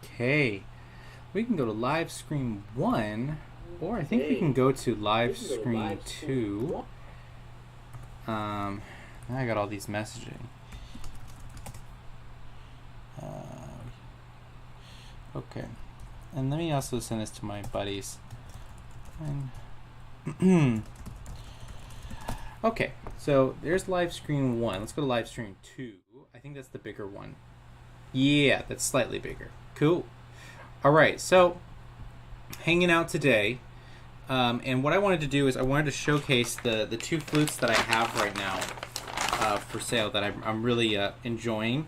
Okay. We can go to live stream 1, or I think we can go to live stream 2. Now I got all these messaging. Okay. And let me also send this to my buddies. Okay, so there's live stream 1. Let's go to live stream 2. I think that's the bigger one. Yeah, that's slightly bigger. Cool. All right, so hanging out today, and what I wanted to do is I wanted to showcase the 2 flutes that I have right now for sale that I'm really enjoying,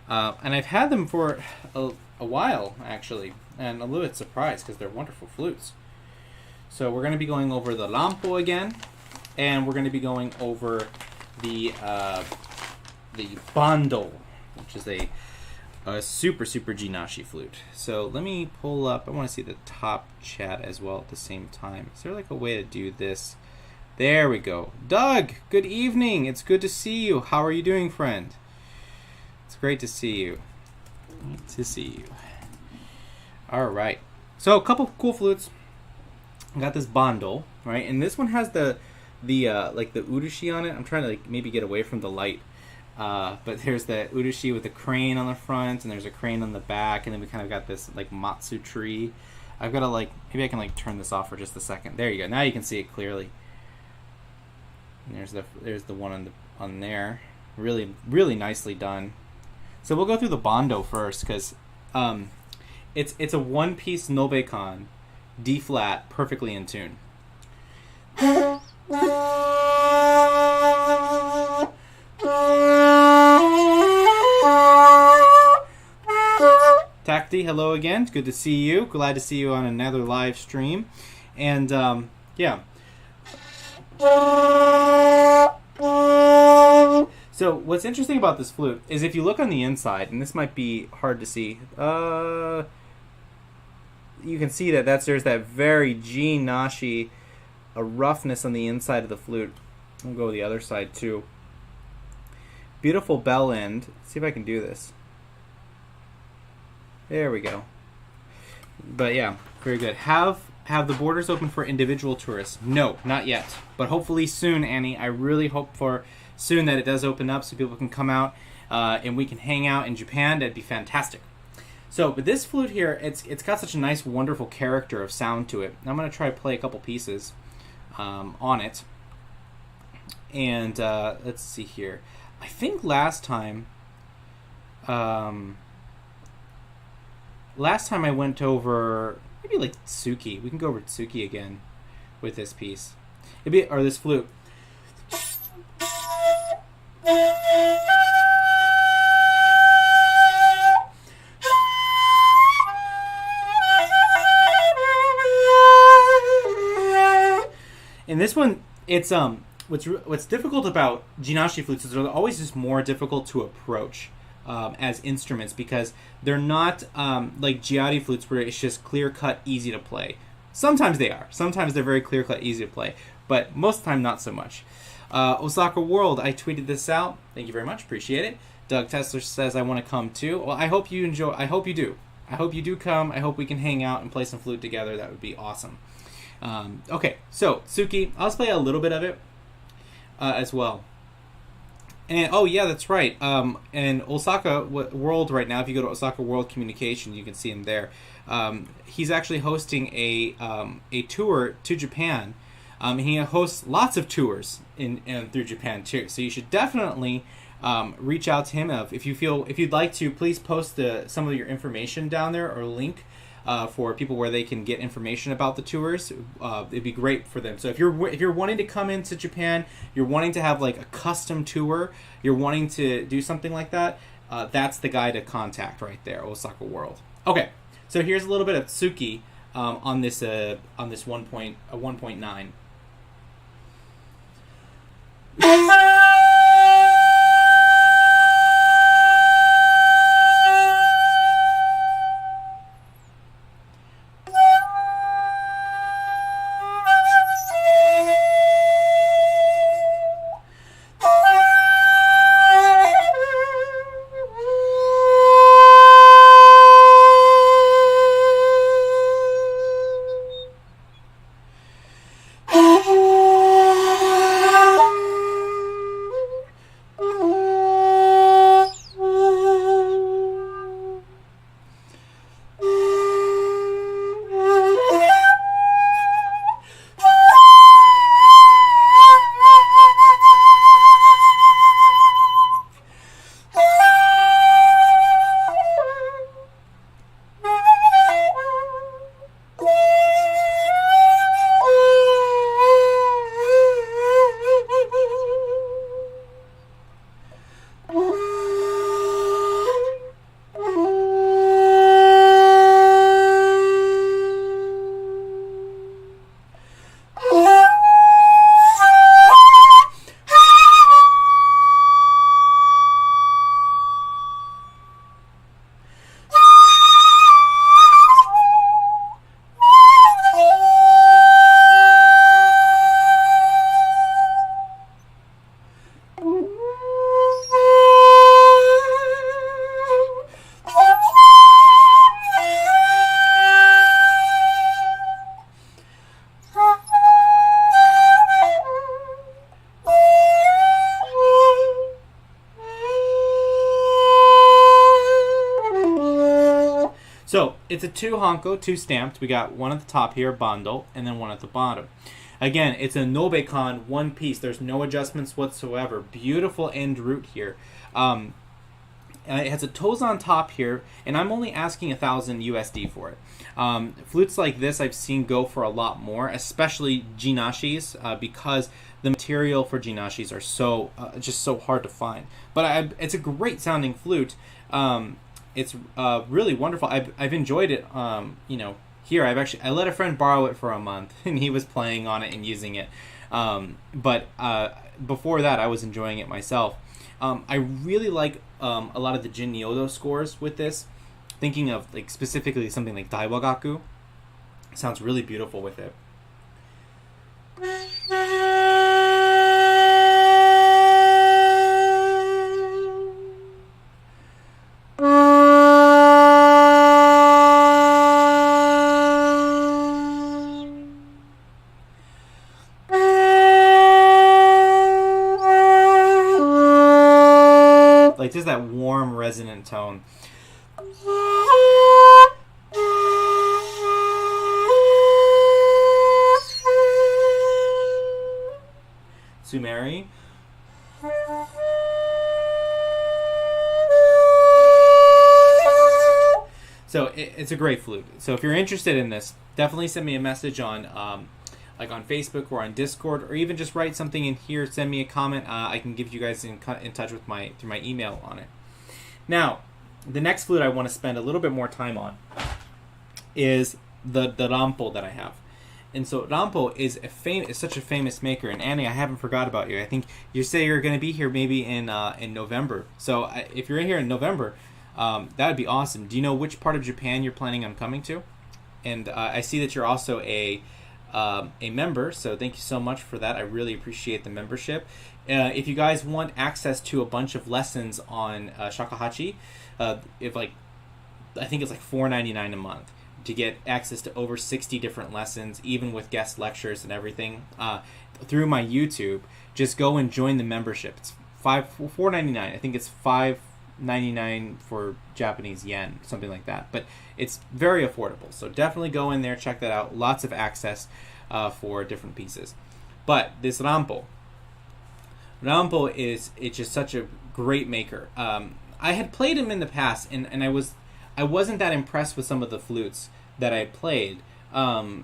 and I've had them for a while actually, and a little bit surprised because they're wonderful flutes. So we're going to be going over the Rampo again, and we're going to be going over the bando, which is a super Jinashi flute. So let me pull up. I want to see the top chat as well at the same time. Is there like a way to do this? There we go. Doug, good evening. It's good to see you. How are you doing, friend? It's great to see you. Great to see you. All right. So a couple cool flutes. I got this bando, right? And this one has the like the urushi on it. I'm trying to like maybe get away from the light. But there's the urushi with the crane on the front, and there's a crane on the back, and then we kind of got this like matsu tree. I've got to like, maybe I can like turn this off for just a second. There you go. Now you can see it clearly. And there's the one on there. Really nicely done. So we'll go through the bando first because it's a one-piece nobekan, D flat, perfectly in tune. Takti, hello again. It's good to see you. Glad to see you on another live stream. And yeah. So what's interesting about this flute is if you look on the inside, and this might be hard to see, you can see that there's that very Jinashi roughness on the inside of the flute. I'll go to the other side too. Beautiful bell end. Let's see if I can do this. There we go. But yeah, very good. Have the borders open for individual tourists? No, not yet. But hopefully soon, Annie. I really hope for soon that it does open up so people can come out and we can hang out in Japan. That'd be fantastic. So, but this flute here, it's got such a nice, wonderful character of sound to it. I'm going to try to play a couple pieces on it. And let's see here. I think last time I went over maybe like Tsuki. We can go over Tsuki again with this piece. Or this flute. And this one, it's what's difficult about Jinashi flutes is they're always just more difficult to approach as instruments because they're not like Giardi flutes where it's just clear-cut, easy to play. Sometimes they are. Sometimes they're very clear-cut, easy to play. But most of the time, not so much. Osaka World, I tweeted this out. Thank you very much. Appreciate it. Doug Tesler says, I want to come too. Well, I hope you enjoy. I hope you do. I hope you do come. I hope we can hang out and play some flute together. That would be awesome. Okay, so Tsuki, I'll just play a little bit of it as well. And oh yeah, that's right. And Osaka World right now, if you go to Osaka World Communications, you can see him there. He's actually hosting a tour to Japan. He hosts lots of tours through Japan too. So you should definitely reach out to him. If you'd like to, please post some of your information down there or link. For people where they can get information about the tours, it'd be great for them. So if you're wanting to come into Japan, you're wanting to have like a custom tour, you're wanting to do something like that, that's the guy to contact right there, Osaka World. Okay, so here's a little bit of Tsuki on this 1.9. So it's a 2 Hanko, 2 stamped. We got one at the top here, bundle, and then one at the bottom. Again, it's a Nobekan, one piece. There's no adjustments whatsoever. Beautiful end root here. It has a toes on top here, and I'm only asking 1,000 USD for it. Flutes like this I've seen go for a lot more, especially jinashis, because the material for jinashis are so just so hard to find. But it's a great sounding flute. It's really wonderful. I've enjoyed it. Here I let a friend borrow it for a month, and he was playing on it and using it. But before that, I was enjoying it myself. I really like a lot of the Jin Nyodo scores with this. Thinking of like specifically something like Daiwagaku, sounds really beautiful with it. Like just that warm resonant tone. Sumeri. So it's a great flute. So if you're interested in this, definitely send me a message on like on Facebook or on Discord, or even just write something in here. Send me a comment. I can give you guys in touch with through my email on it. Now, the next flute I want to spend a little bit more time on is the Rampo that I have. And so Rampo is such a famous maker. And Annie, I haven't forgot about you. I think you say you're going to be here maybe in November. So if you're in here in November, that would be awesome. Do you know which part of Japan you're planning on coming to? And I see that you're also a member, so thank you so much for that. I really appreciate the membership. If you guys want access to a bunch of lessons on Shakuhachi, I think it's like $4.99 a month to get access to over 60 different lessons, even with guest lectures and everything, through my YouTube. Just go and join the membership. It's $4.99. I think it's $5.99 for Japanese yen, something like that. But it's very affordable. So definitely go in there, check that out. Lots of access for different pieces. But this Rampo it's just such a great maker. I had played him in the past, and I wasn't that impressed with some of the flutes that I played. What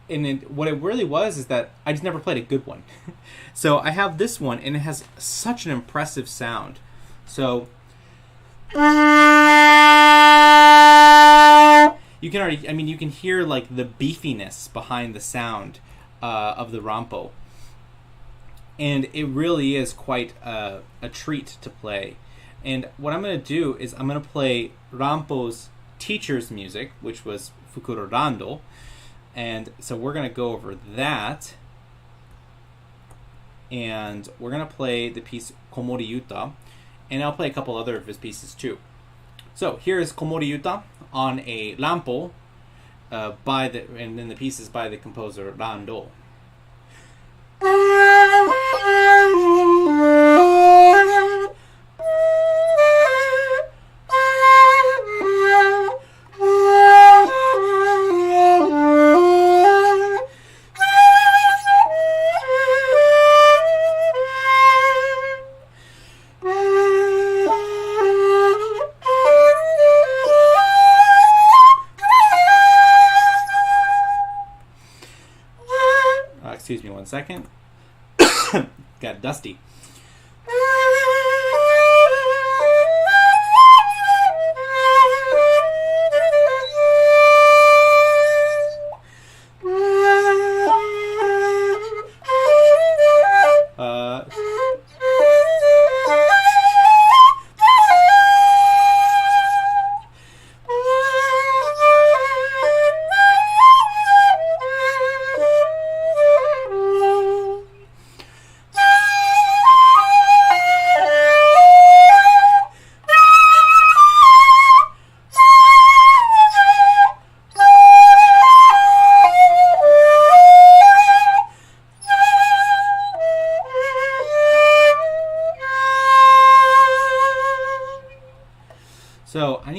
it really was is that I just never played a good one. So I have this one, and it has such an impressive sound. So you can hear like the beefiness behind the sound of the Rampo. And it really is quite a treat to play. And what I'm going to do is I'm going to play Rampo's teacher's music, which was Fukuro Rando. And so we're going to go over that. And we're going to play the piece Komori Yuta. And I'll play a couple other of his pieces too. So here's Komori Yuta on a Rampo, and then the piece is by the composer Rando. Excuse me 1 second. Got dusty.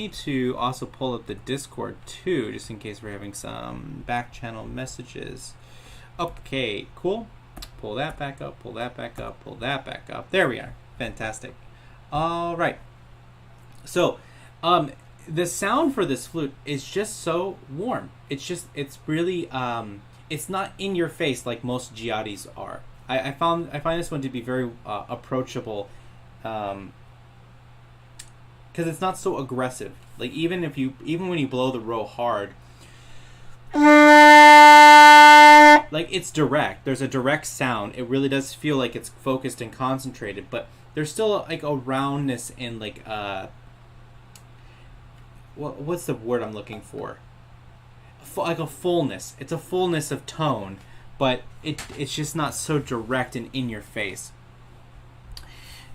need to also pull up the Discord too, just in case we're having some back channel messages. Okay, cool. Pull that back up, pull that back up, pull that back up. There we are. Fantastic. All right. So, the sound for this flute is just so warm. It's really, it's not in your face like most giadis are. I find this one to be very approachable, because it's not so aggressive. Like even when you blow the row hard, like it's direct. There's a direct sound. It really does feel like it's focused and concentrated, but there's still like a roundness and like what's the word I'm looking for? Like a fullness. It's a fullness of tone, but it's just not so direct and in your face.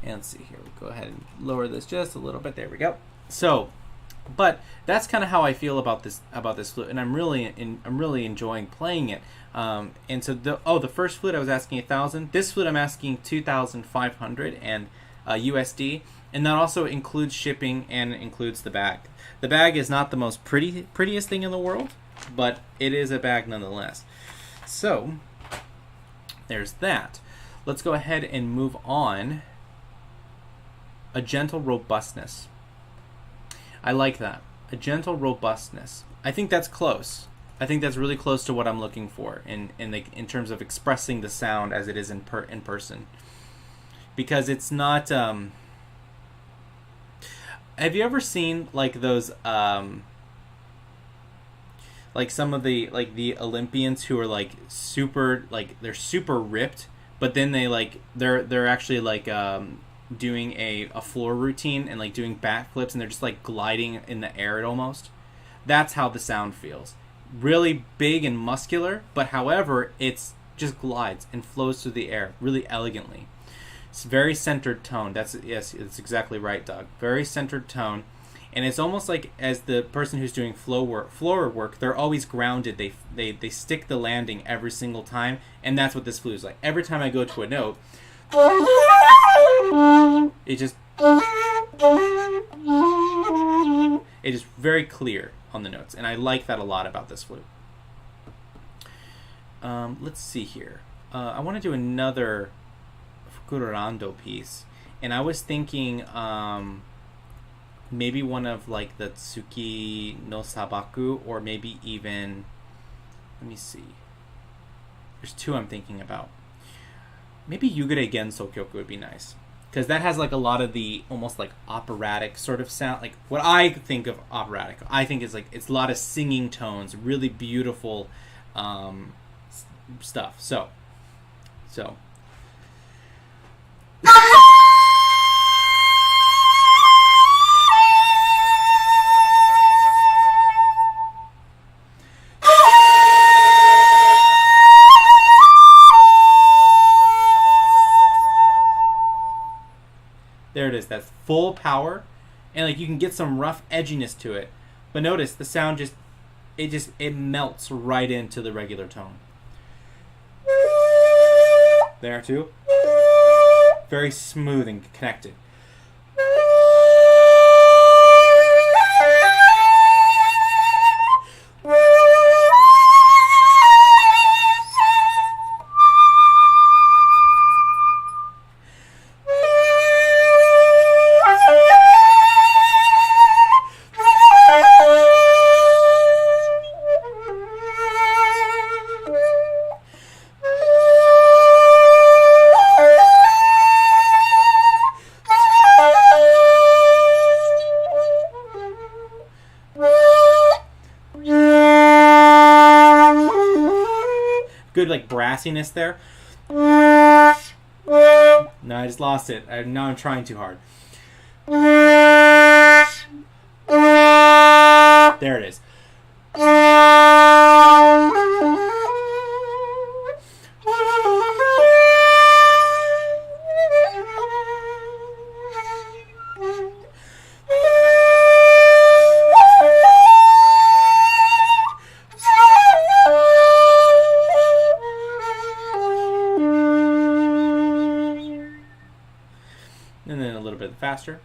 And let's see here. We'll go ahead and lower this just a little bit. There we go. So, but that's kind of how I feel about this flute, and I'm really enjoying playing it. And so the first flute I was asking 1,000. This flute I'm asking 2,500 and USD, and that also includes shipping and includes the bag. The bag is not the most prettiest thing in the world, but it is a bag nonetheless. So there's that. Let's go ahead and move on. A gentle robustness. I like that. A gentle robustness. I think that's close. I think that's really close to what I'm looking for in terms of expressing the sound as it is in person. Because it's not. Have you ever seen like those like some of the Olympians who are like super, like they're super ripped, but then they're actually like doing a floor routine and like doing backflips, and they're just like gliding in the air almost. That's how the sound feels. Really big and muscular, but however, it's just glides and flows through the air really elegantly. It's very centered tone. Yes, it's exactly right, Doug. Very centered tone. And it's almost like as the person who's doing floor work, they're always grounded. They stick the landing every single time, and that's what this flute is like. Every time I go to a note, it just very clear on the notes, and I like that a lot about this flute. Let's see here. I want to do another Fukurando piece, and I was thinking maybe one of like the Tsuki no Sabaku, or maybe even, let me see. There's two I'm thinking about. Maybe Yugure Genso Kyoku would be nice, because that has like a lot of the almost like operatic sort of sound. Like what I think of operatic, I think is like it's a lot of singing tones, really beautiful stuff. So. There it is. That's full power, and like you can get some rough edginess to it. But notice the sound it melts right into the regular tone. There too. Very smooth and connected. Good like brassiness there. No, I just lost it. Now I'm trying too hard. There it is. And then a little bit faster.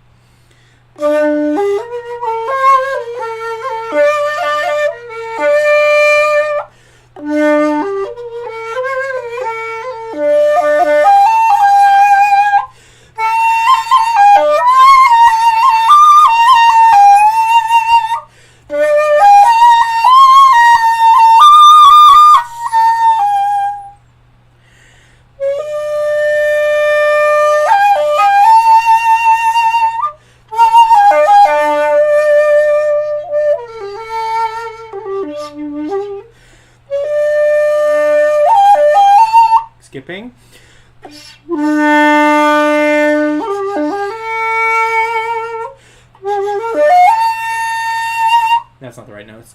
That's not the right notes.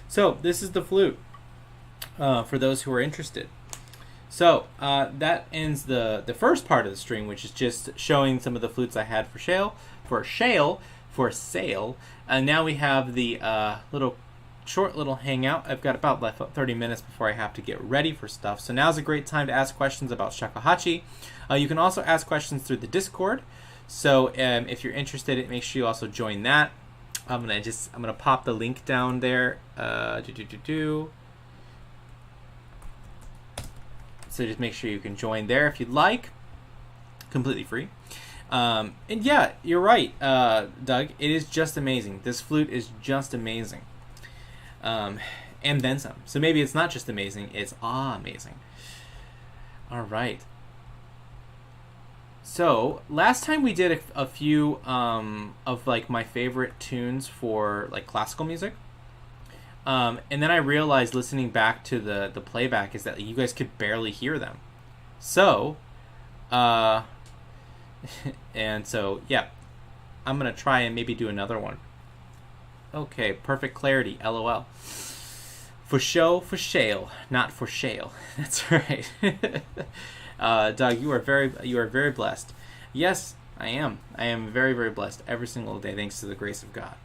So this is the flute, for those who are interested. So that ends the first part of the string, which is just showing some of the flutes I had for sale. And now we have the short little hangout. I've got about 30 minutes before I have to get ready for stuff. So now's a great time to ask questions about shakuhachi. You can also ask questions through the Discord. So if you're interested, make sure you also join that. I'm gonna pop the link down there. So just make sure you can join there if you'd like. Completely free. And yeah, you're right, Doug. It is just amazing. This flute is just amazing. And then some. So maybe it's not just amazing, it's amazing. All right. So last time we did a few of like my favorite tunes for like classical music, and then I realized listening back to the playback is that you guys could barely hear them. So, and so yeah, I'm gonna try and maybe do another one. Okay, perfect clarity. LOL. For show, for shale, not for shale. That's right. Doug, you are very blessed. Yes, I am. I am very, very blessed every single day, thanks to the grace of God.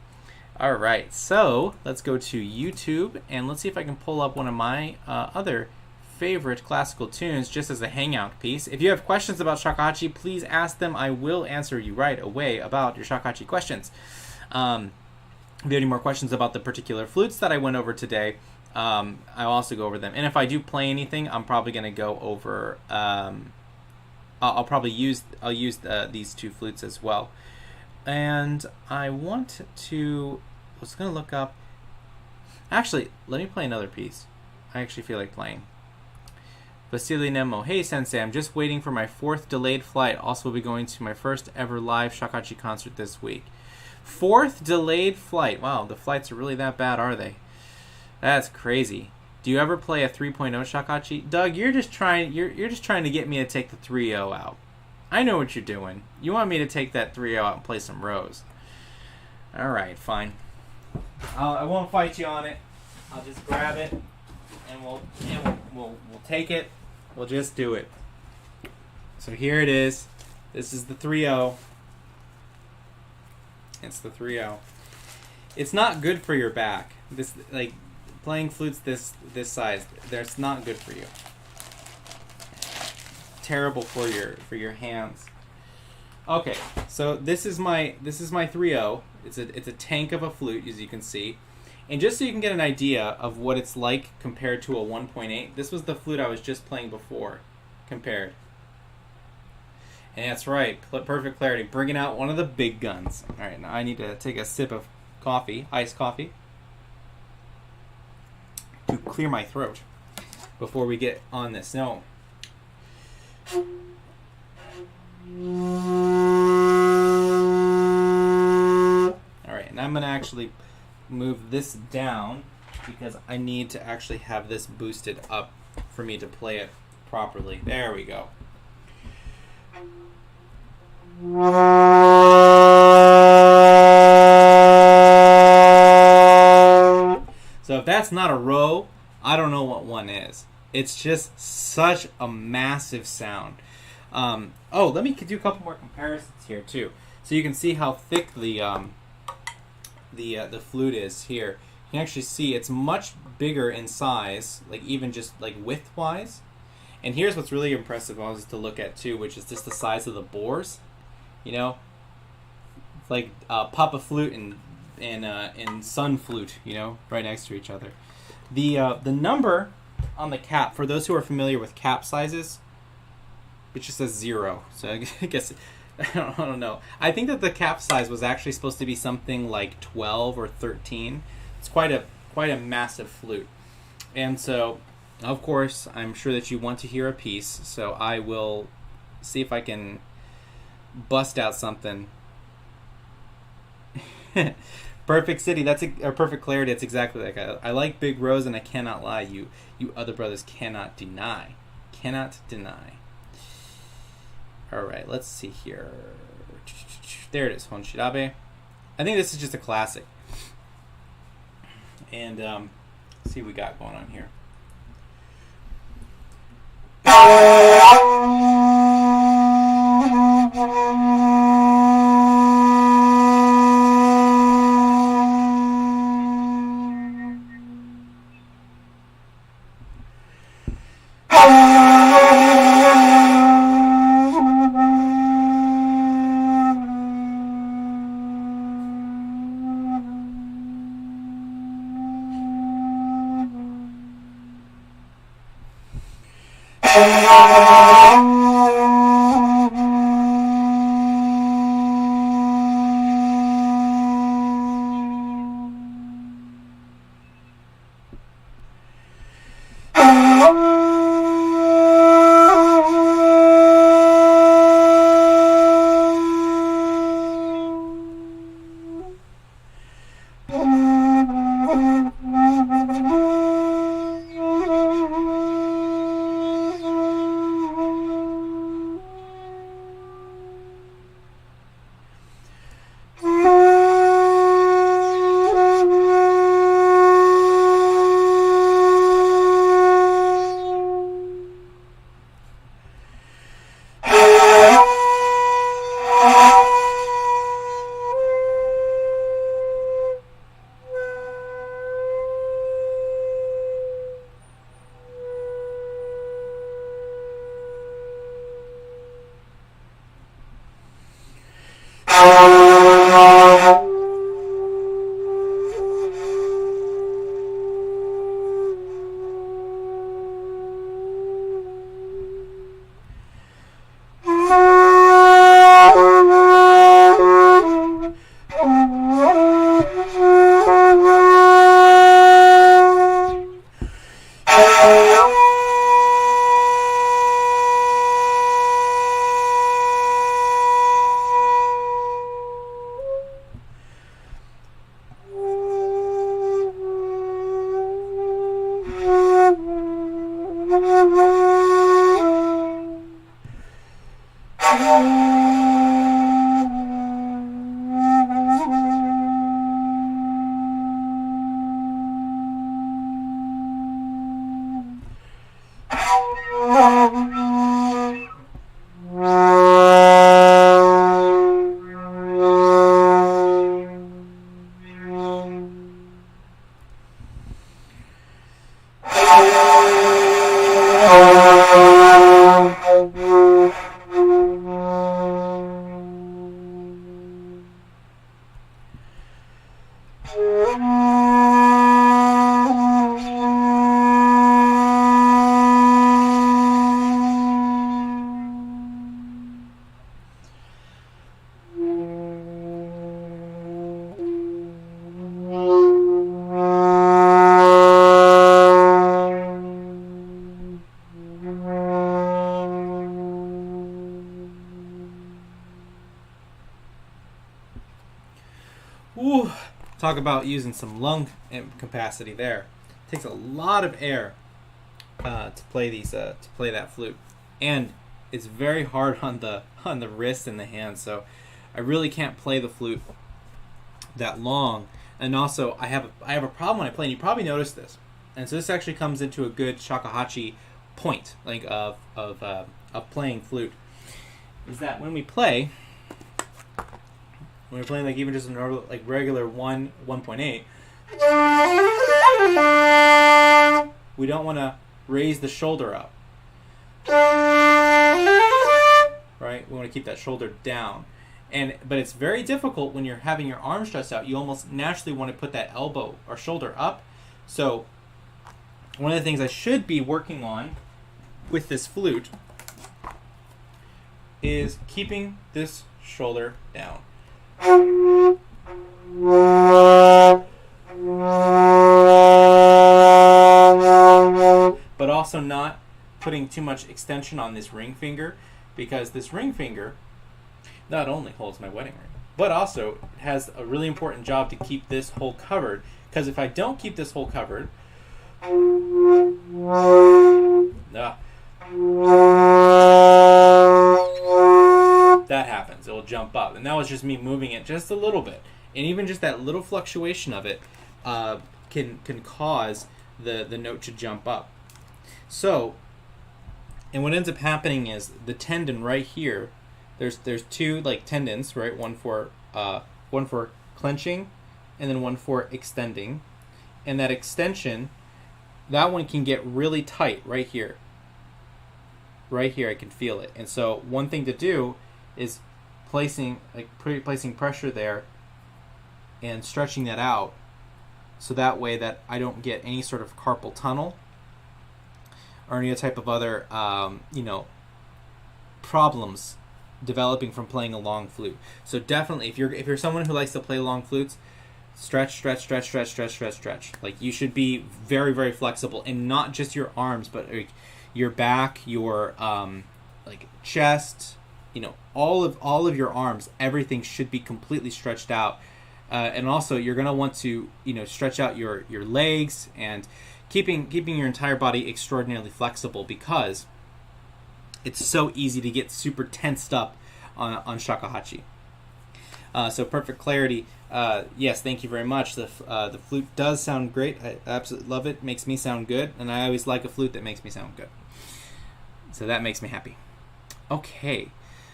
All right, so let's go to YouTube and let's see if I can pull up one of my other favorite classical tunes just as a hangout piece. If you have questions about shakuhachi, please ask them. I will answer you right away about your shakuhachi questions. If you have any more questions about the particular flutes that I went over today, I'll also go over them. And if I do play anything, I'm probably going to go over, I'll use these two flutes as well. And I was going to look up, actually, let me play another piece. I actually feel like playing. Vasily Nemo, hey sensei, I'm just waiting for my 4th delayed flight. Also will be going to my first ever live shakuhachi concert this week. 4th delayed flight. Wow, the flights are really that bad, are they? That's crazy. Do you ever play a 3.0 shakuhachi? Doug, you're just trying to get me to take the 3.0 out. I know what you're doing. You want me to take that 3.0 out and play some rows. All right, fine. I won't fight you on it. I'll just grab it and we'll take it. We'll just do it. So here it is. This is the 3.0. It's the 3.0. It's not good for your back. This, like, playing flutes this size, that's not good for you. Terrible for your hands. Okay, so this is my 3.0. It's a tank of a flute, as you can see. And just so you can get an idea of what it's like compared to a 1.8, this was the flute I was just playing before, compared. And that's right, perfect clarity, bringing out one of the big guns. All right, now I need to take a sip of coffee, iced coffee, to clear my throat before we get on this. No. Alright, and I'm going to actually move this down because I need to actually have this boosted up for me to play it properly. There we go. So if that's not a row, I don't know what one is. It's just such a massive sound. Let me do a couple more comparisons here too, so you can see how thick the flute is here. You can actually see it's much bigger in size, like even just like width-wise. And here's what's really impressive also to look at too, which is just the size of the bores. You know, like Papa flute and Sun flute, you know, right next to each other. The number on the cap, for those who are familiar with cap sizes, it just says 0. So I guess I don't know. I think that the cap size was actually supposed to be something like 12 or 13. It's quite a massive flute. And so, of course, I'm sure that you want to hear a piece, so I will see if I can bust out something. Perfect city. Or perfect clarity. That's exactly like I like Big Rose, and I cannot lie. You other brothers cannot deny. Cannot deny. All right, let's see here. There it is, Honshirabe. I think this is just a classic. And let's see what we got going on here. Ooh, talk about using some lung capacity there. It takes a lot of air to play that flute, and it's very hard on the wrist and the hands. So I really can't play the flute that long. And also, I have a problem when I play, and you probably noticed this. And so this actually comes into a good shakuhachi point, like of playing flute, is that when we're playing like even just a normal, like regular 1.8, we don't want to raise the shoulder up, right? We want to keep that shoulder down, but it's very difficult when you're having your arm stretched out. You almost naturally want to put that elbow or shoulder up. So one of the things I should be working on with this flute is keeping this shoulder down. also not putting too much extension on this ring finger, because this ring finger not only holds my wedding ring, but also has a really important job to keep this hole covered, because if I don't keep this hole covered, that happens. It will jump up. And that was just me moving it just a little bit. And even just that little fluctuation of it can cause the note to jump up. So, and what ends up happening is the tendon right here, there's two like tendons, right? One for clenching and then one for extending. And that extension, that one can get really tight right here. Right here I can feel it. And so one thing to do is placing pressure there and stretching that out, so that way that I don't get any sort of carpal tunnel or any type of other problems developing from playing a long flute. So definitely, if you're someone who likes to play long flutes, stretch. Like, you should be very, very flexible, and not just your arms, but your back, your chest, all of your arms. Everything should be completely stretched out, and also you're gonna want to stretch out your legs, and keeping your entire body extraordinarily flexible, because it's so easy to get super tensed up on shakuhachi. So perfect clarity. Yes, thank you very much. The flute does sound great. I absolutely love it. Makes me sound good, and I always like a flute that makes me sound good. So that makes me happy. Okay,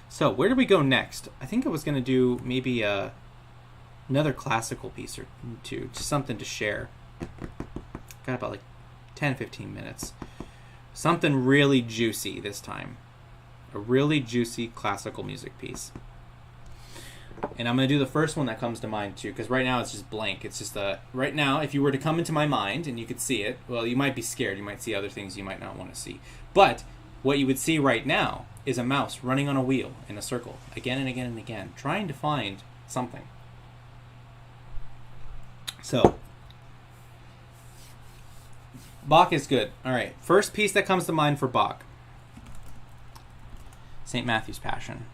so where do we go next? I think I was going to do maybe another classical piece or two, just something to share. Got about 10-15 minutes. Something really juicy this time. A really juicy classical music piece. And I'm going to do the first one that comes to mind too, because right now it's just blank. It's just right now, if you were to come into my mind and you could see it, well, you might be scared. You might see other things you might not want to see. But what you would see right now is a mouse running on a wheel in a circle, again and again and again, trying to find something. So, Bach is good. All right, first piece that comes to mind for Bach, St. Matthew's Passion.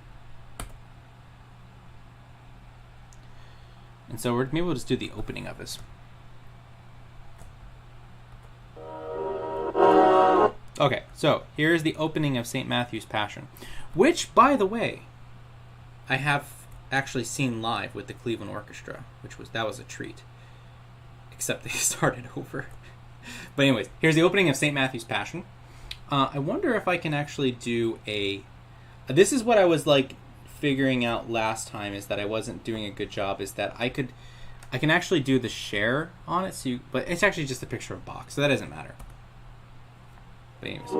And so maybe we'll just do the opening of this. Okay, so here's the opening of St. Matthew's Passion, which, by the way, I have actually seen live with the Cleveland Orchestra, that was a treat. Except they started over. But anyways, here's the opening of St. Matthew's Passion. I wonder if I can actually do this is what I was figuring out last time, is that I wasn't doing a good job, is that I can actually do the share on it, but it's actually just a picture of Bach, so that doesn't matter. But anyways.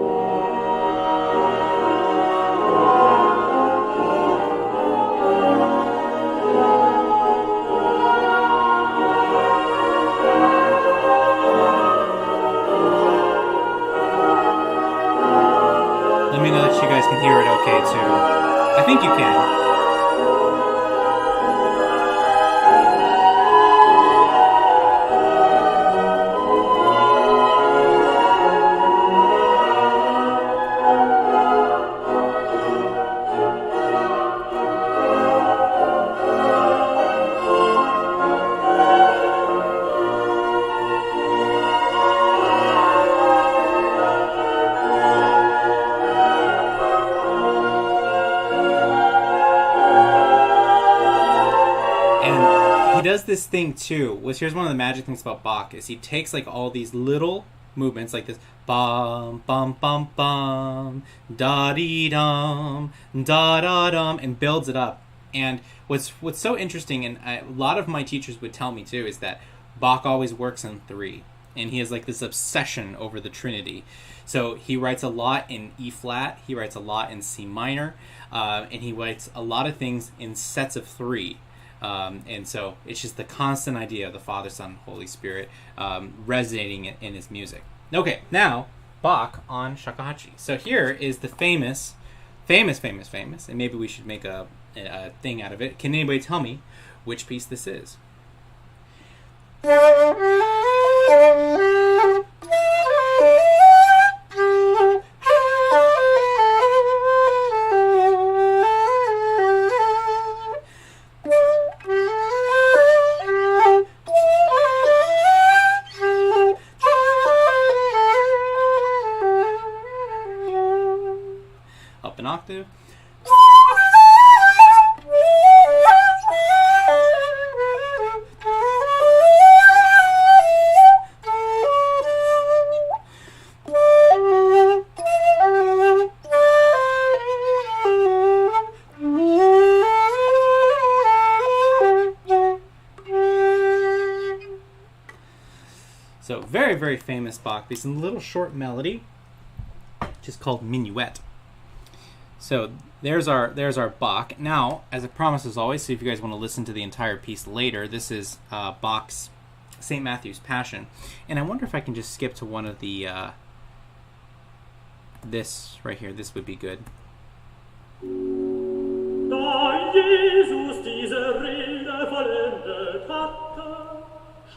Let me know that you guys can hear it okay too. I think you can. Does this thing too, which here's one of the magic things about Bach, is he takes all these little movements like this, bum bum bum bum, da dee dum, da da dum, and builds it up. And what's so interesting, and a lot of my teachers would tell me too, is that Bach always works in 3, and he has this obsession over the Trinity. So he writes a lot in E flat, he writes a lot in C minor, and he writes a lot of things in sets of 3. And so it's just the constant idea of the Father, Son, and Holy Spirit resonating in his music. Okay, now Bach on Shakuhachi. So here is the famous, and maybe we should make a thing out of it. Can anybody tell me which piece this is? an octave. So very, very famous Bach piece, and a little short melody, just called Minuet. So there's our Bach. Now, as I promised as always, so if you guys want to listen to the entire piece later, this is Bach's St. Matthew's Passion. And I wonder if I can just skip to one of the, this right here, this would be good. Da Jesus diese Rede vollendet hatte,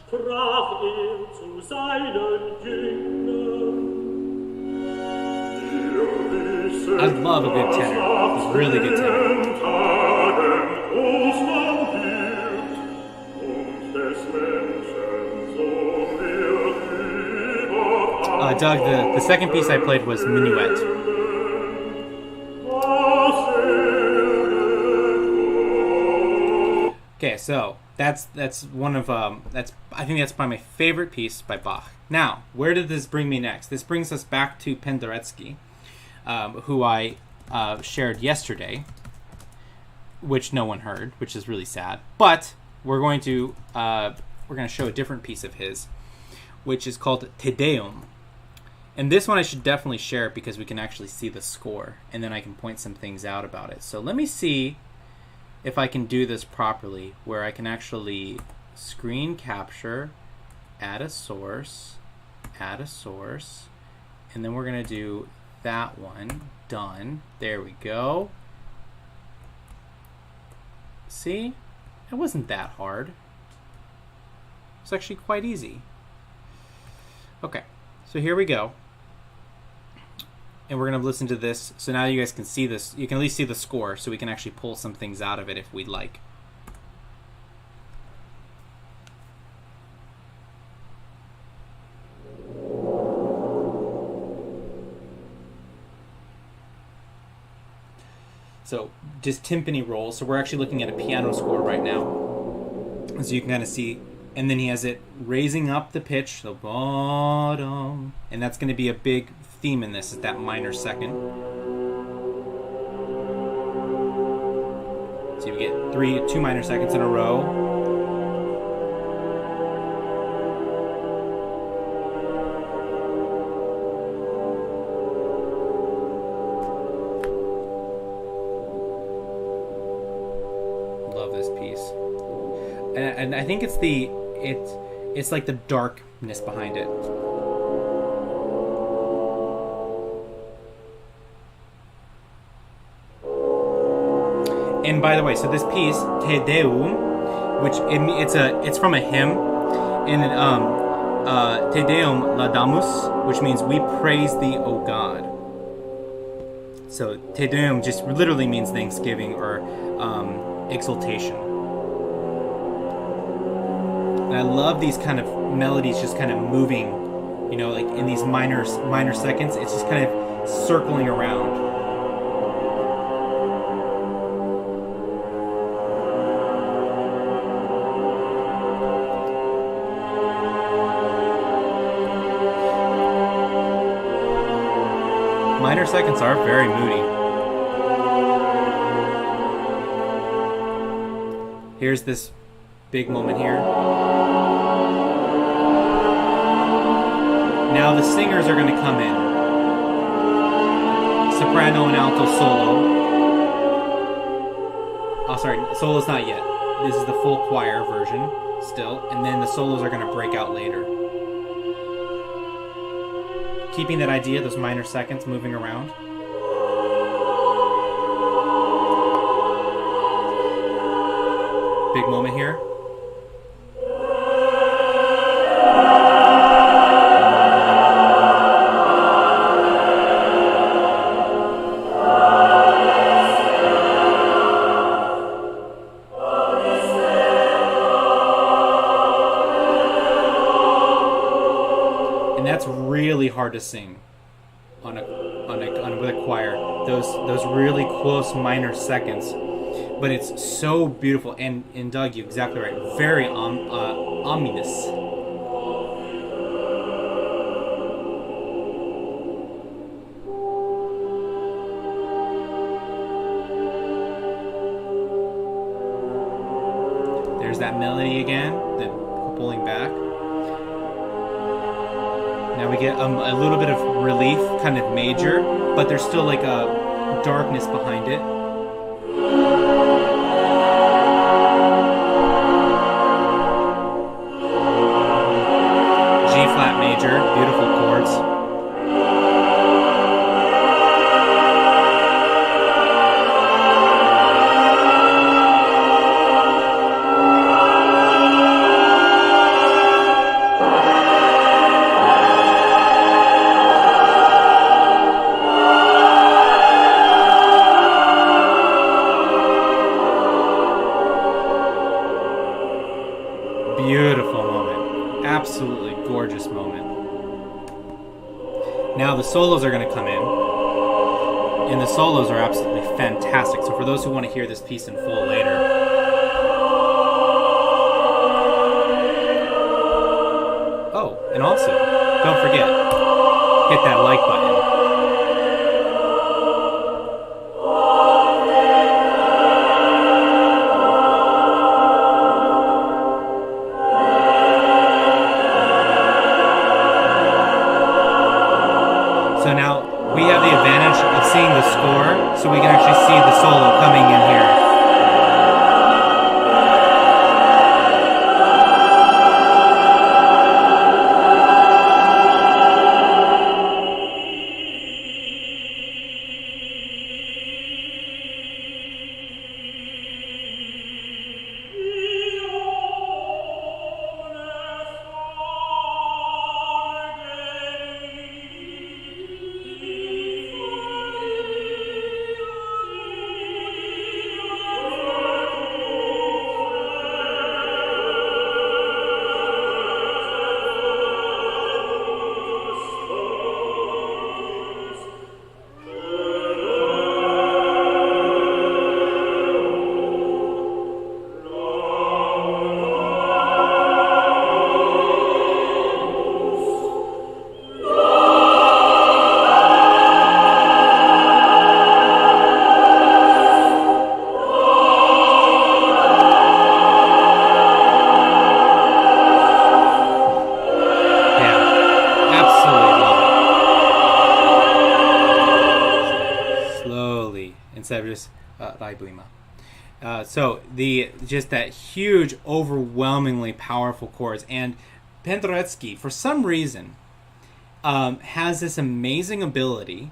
sprach zu seinen Jüngern. I love a good tenor. It's really good tenor. Doug, the second piece I played was Minuet. Okay, so that's one of I think that's probably my favorite piece by Bach. Now, where did this bring me next? This brings us back to Penderecki, who I shared yesterday, which no one heard, which is really sad. But we're going to show a different piece of his, which is called Te Deum. And this one I should definitely share because we can actually see the score, and then I can point some things out about it. So let me see if I can do this properly, where I can actually screen capture, add a source, and then we're going to do that one. Done. There we go. See? It wasn't that hard. It's actually quite easy. Okay, so here we go. And we're going to listen to this. So now you guys can see this. You can at least see the score, so we can actually pull some things out of it if we'd like. So just timpani rolls. So we're actually looking at a piano score right now. So you can kind of see, and then he has it raising up the pitch, the bottom, and that's going to be a big theme in this, is that minor second. So you get two minor seconds in a row. And I think it's like the darkness behind it. And by the way, so this piece Te Deum, which it's from a hymn, and Te Deum laudamus, which means we praise thee, O God. So Te Deum just literally means thanksgiving or exaltation. And I love these kind of melodies just kind of moving, you know, like in these minor seconds. It's just kind of circling around. Minor seconds are very moody. Here's this big moment here. Now the singers are going to come in. Soprano and alto solo. Oh, sorry, solo's not yet. This is the full choir version still, and then the solos are going to break out later. Keeping that idea, those minor seconds moving around. Big moment here. And that's really hard to sing with a choir. Those really close minor seconds, but it's so beautiful. And Doug, you're exactly right. Very ominous. There's that melody again, the pulling back. Now we get a little bit of relief, kind of major, but there's still like a darkness behind it. G flat major, beautiful chords. Beautiful moment. Absolutely gorgeous moment. Now the solos are going to come in. And the solos are absolutely fantastic. So for those who want to hear this piece in full later. Oh, and also, don't forget, hit that like button. So now we have the advantage of seeing the score, so we can actually see the solo coming in here. Instead of just so just that huge, overwhelmingly powerful chords, and Penderecki, for some reason, has this amazing ability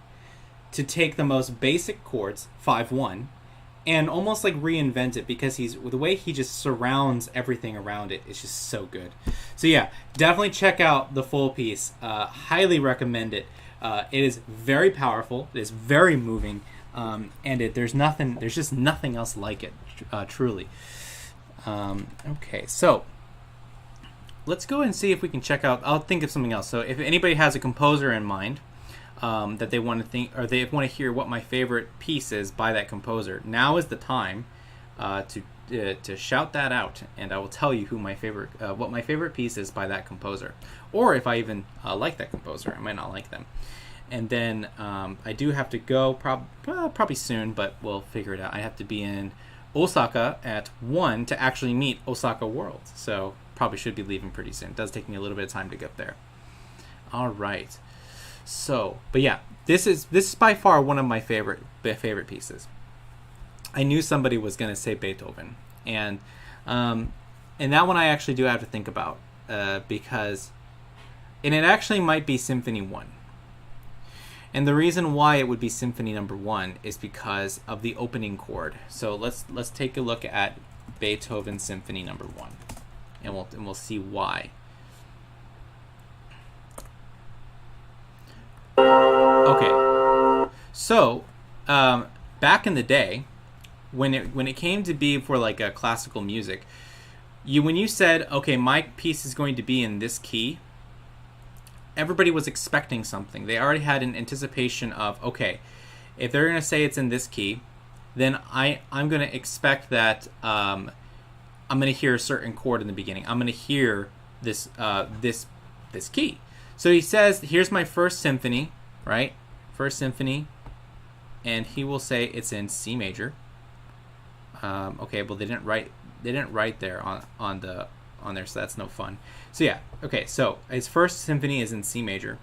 to take the most basic chords, 5/1, and almost like reinvent it, because the way he just surrounds everything around it is just so good. So yeah, definitely check out the full piece. Highly recommend it. It is very powerful. It is very moving. And there's just nothing else like it, truly. Okay, so let's go and see if we can check out. I'll think of something else. So if anybody has a composer in mind that they want to think, or they want to hear what my favorite piece is by that composer, now is the time to shout that out, and I will tell you what my favorite piece is by that composer, or if I even like that composer. I might not like them. And then I do have to go probably soon, but we'll figure it out. I have to be in Osaka at 1 to actually meet Osaka World. So probably should be leaving pretty soon. It does take me a little bit of time to get there. All right. So, but yeah, this is by far one of my favorite pieces. I knew somebody was going to say Beethoven. And that one I actually do have to think about because it actually might be Symphony 1. And the reason why it would be Symphony Number 1 is because of the opening chord. So let's take a look at Beethoven Symphony Number 1, and we'll see why. Okay, so back in the day, when it came to be for like a classical music, when you said, okay, my piece is going to be in this key, everybody was expecting something. They already had an anticipation of, okay, if they're going to say it's in this key, then I'm going to expect that I'm going to hear a certain chord in the beginning. I'm going to hear this key. So he says, here's my first symphony, right? First symphony, and he will say it's in C major. Okay, well they didn't write there on there, so that's no fun. So yeah, okay, so his first symphony is in C major.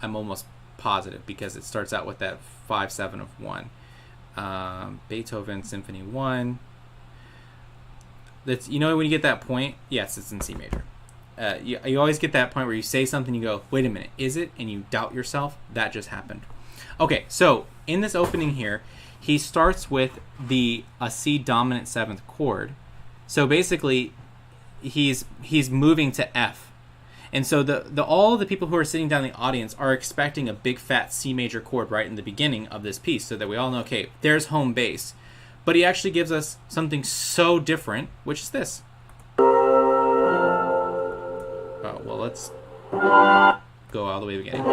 I'm almost positive because it starts out with that 5/7 of 1. Beethoven Symphony 1. That's, you know, when you get that point, yes, it's in C major. You always get that point where you say something, you go, wait a minute, is it? And you doubt yourself. That just happened. Okay, so in this opening here, he starts with a C dominant 7th chord. So basically, he's moving to F. And so all the people who are sitting down in the audience are expecting a big fat C major chord right in the beginning of this piece, so that we all know, okay, there's home base. But he actually gives us something so different, which is this. Oh, well, let's go all the way to the beginning.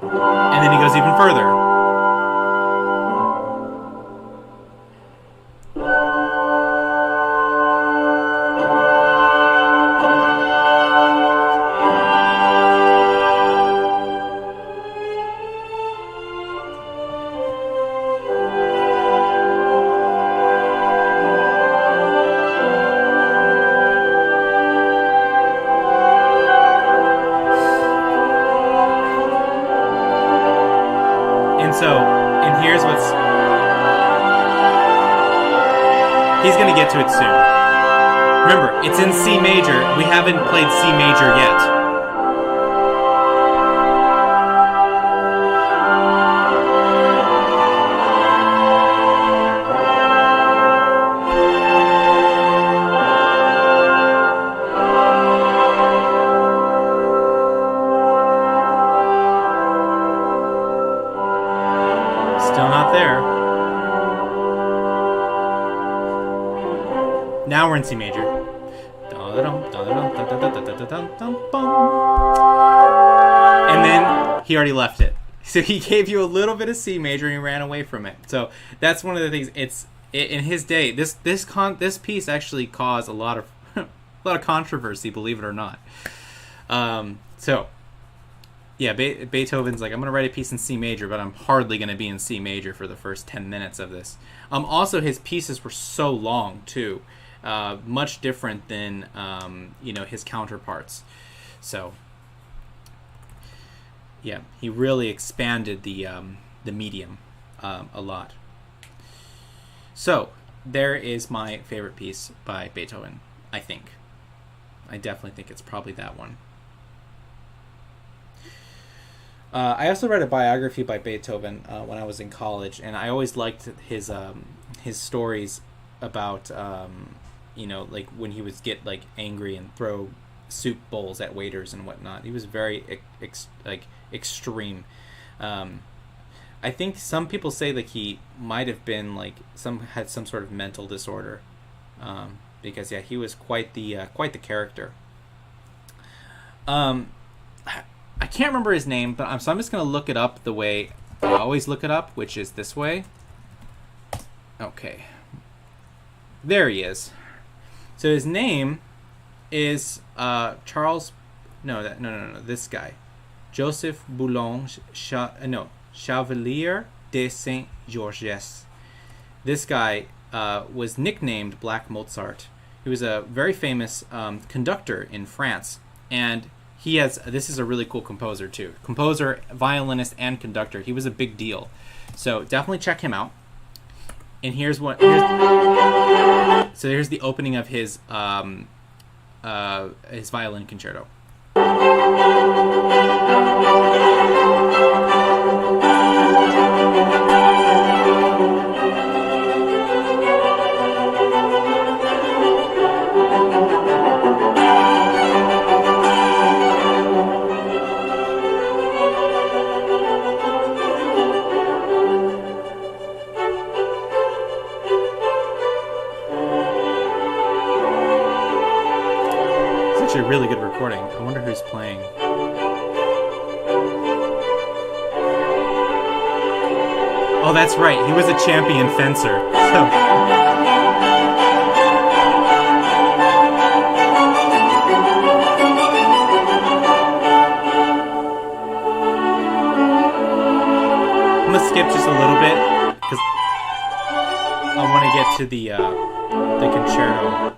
And then he goes even further. And here's what's... He's going to get to it soon. Remember, it's in C major. We haven't played C major yet. Still not there. Now we're in C major. And then he already left it. So he gave you a little bit of C major and he ran away from it. So that's one of the things. In his day, this piece actually caused a lot of controversy, believe it or not. So yeah, Beethoven's like, I'm going to write a piece in C major, but I'm hardly going to be in C major for the first 10 minutes of this. Also, his pieces were so long, too. Much different than, his counterparts. So, yeah, he really expanded the medium a lot. So, there is my favorite piece by Beethoven, I think. I definitely think it's probably that one. I also read a biography by Beethoven when I was in college, and I always liked his stories about like when he would get like angry and throw soup bowls at waiters and whatnot. He was very extreme. I think some people say that he might have been had some sort of mental disorder, because yeah, he was quite the character. I can't remember his name, but so I'm just going to look it up the way I always look it up, which is this way. Okay. There he is. So his name is Charles... No, this guy. Joseph Boulogne Chevalier de Saint-Georges. This guy was nicknamed Black Mozart. He was a very famous conductor in France, and this is a really cool composer too. Composer, violinist, and conductor. He was a big deal. So definitely check him out. And here's the opening of his violin concerto. actually a really good recording. I wonder who's playing. Oh, that's right. He was a champion fencer. I'm gonna skip just a little bit because I want to get to the concerto.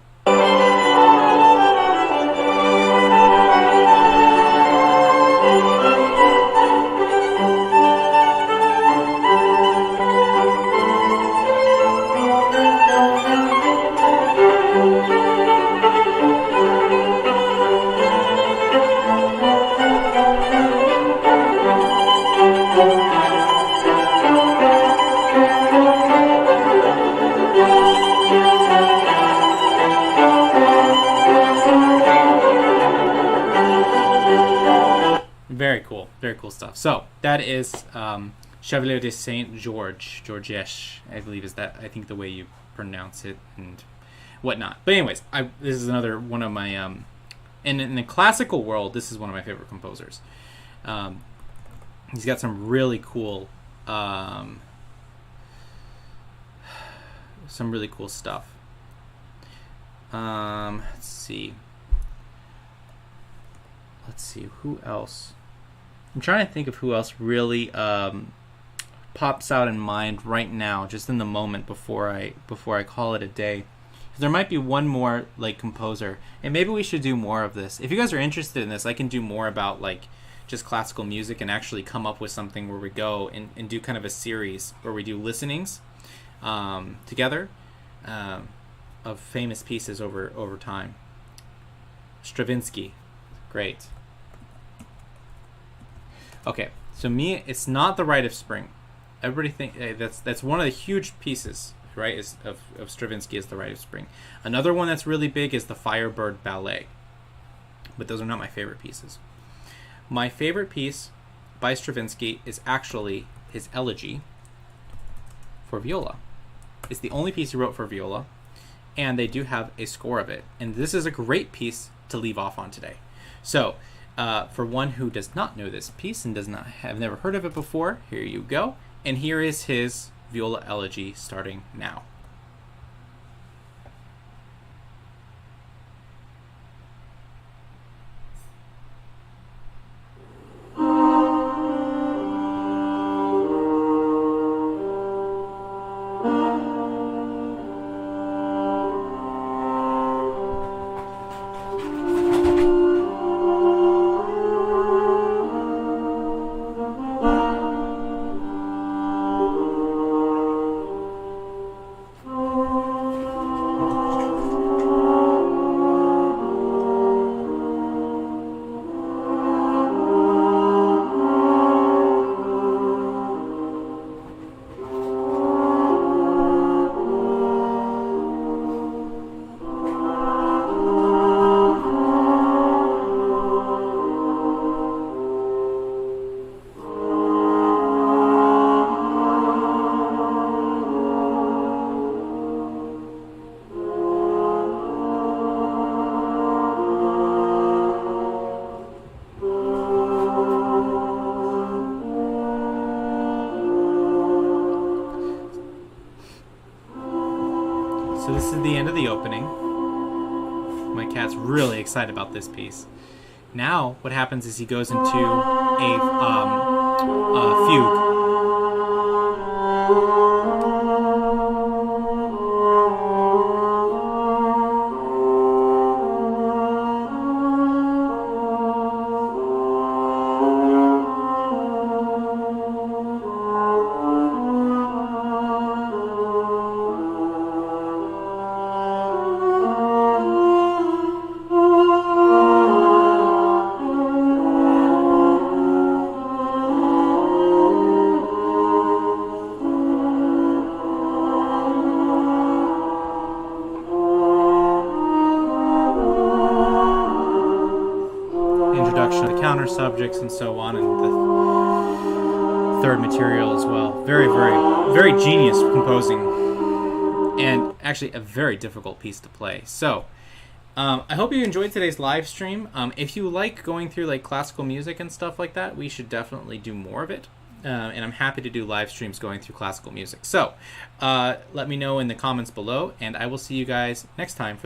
Very cool stuff. So that is Chevalier de Saint Georges, I believe is that, I think, the way you pronounce it and whatnot. But anyways, this is another one of my in the classical world, this is one of my favorite composers. He's got some really cool stuff. Let's see who else. I'm trying to think of who else really pops out in mind right now, just in the moment before I call it a day. There might be one more like composer, and maybe we should do more of this. If you guys are interested in this, I can do more about like just classical music and actually come up with something where we go and do kind of a series where we do listenings together of famous pieces over time. Stravinsky, great. Okay, so it's not the Rite of Spring. Everybody think that's one of the huge pieces, right? Of Stravinsky is the Rite of Spring. Another one that's really big is the Firebird Ballet. But those are not my favorite pieces. My favorite piece by Stravinsky is actually his Elegy for viola. It's the only piece he wrote for viola, and they do have a score of it. And this is a great piece to leave off on today. So, for one who does not know this piece and have never heard of it before, here you go. And here is his viola elegy starting now. So this is the end of the opening. My cat's really excited about this piece. Now, what happens is he goes into a fugue. Counter subjects and so on, and the third material as well. Very, very, very genius composing, and actually a very difficult piece to play. So, I hope you enjoyed today's live stream. If you like going through like classical music and stuff like that, we should definitely do more of it. And I'm happy to do live streams going through classical music. So let me know in the comments below, and I will see you guys next time for